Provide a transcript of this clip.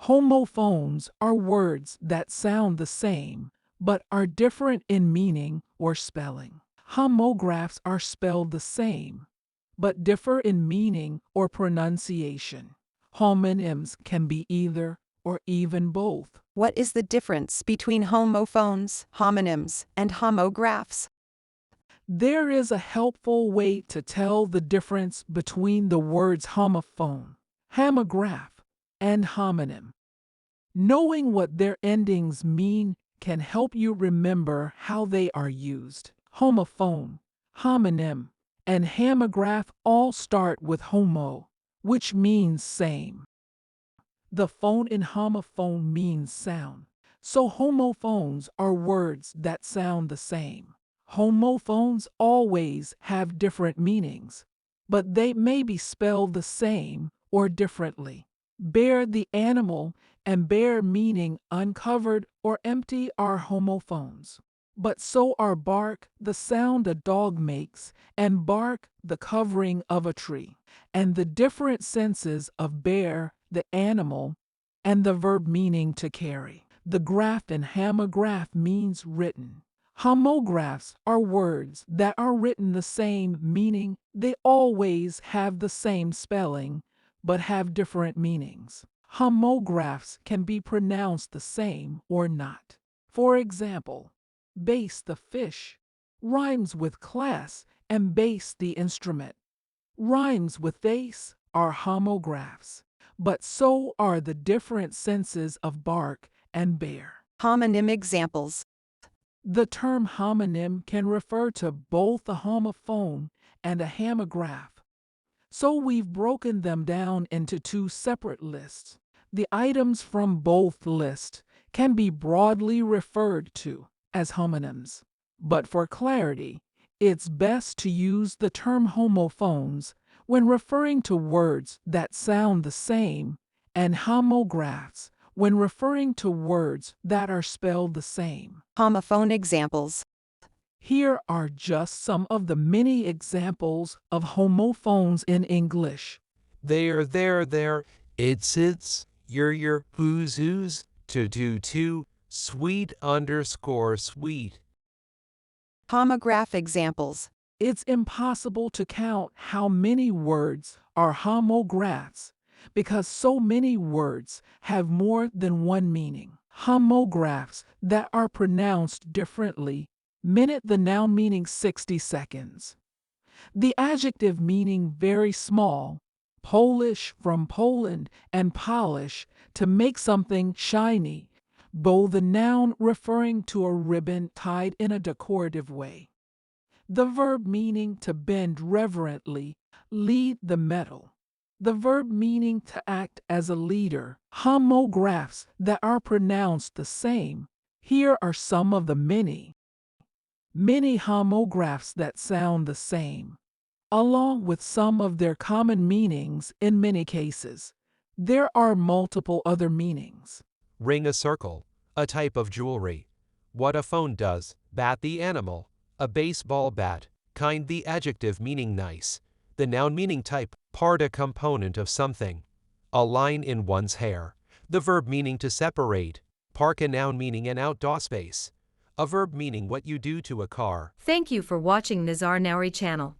Homophones are words that sound the same, but are different in meaning or spelling. Homographs are spelled the same, but differ in meaning or pronunciation. Homonyms can be either or even both. What is the difference between homophones, homonyms, and homographs? There is a helpful way to tell the difference between the words homophone, homograph, and homonym. Knowing what their endings mean can help you remember how they are used. Homophone, homonym, and homograph all start with homo, which means same. The phone in homophone means sound, so homophones are words that sound the same. Homophones always have different meanings, but they may be spelled the same or differently. Bear the animal and bear meaning uncovered or empty are homophones. But so are bark, the sound a dog makes, and bark, the covering of a tree. And the different senses of bear, the animal, and the verb meaning to carry. The graph in homograph means written. Homographs are words that are written the same, meaning they always have the same spelling, but have different meanings. Homographs can be pronounced the same or not. For example, bass the fish rhymes with class, and bass the instrument rhymes with bass are homographs, but so are the different senses of bark and bear. Homonym examples. The term homonym can refer to both a homophone and a homograph, so we've broken them down into two separate lists. The items from both lists can be broadly referred to as homonyms, but for clarity, it's best to use the term homophones when referring to words that sound the same, and homographs when referring to words that are spelled the same. Homophone examples. Here are just some of the many examples of homophones in English. There, it's, your, who's, to, sweet_sweet. Homograph examples. It's impossible to count how many words are homographs because so many words have more than one meaning. Homographs that are pronounced differently: minute the noun meaning 60 seconds. The adjective meaning very small, Polish from Poland, and polish to make something shiny, though the noun referring to a ribbon tied in a decorative way. The verb meaning to bend reverently, lead the metal. The verb meaning to act as a leader. Homographs that are pronounced the same. Here are some of the many homographs that sound the same, along with some of their common meanings in many cases. There are multiple other meanings. Ring a circle, a type of jewelry. What a phone does, bat the animal, a baseball bat, kind the adjective meaning nice, the noun meaning type, part a component of something, a line in one's hair, the verb meaning to separate, park a noun meaning an outdoor space, a verb meaning what you do to a car. Thank you for watching Nizar Nouri channel.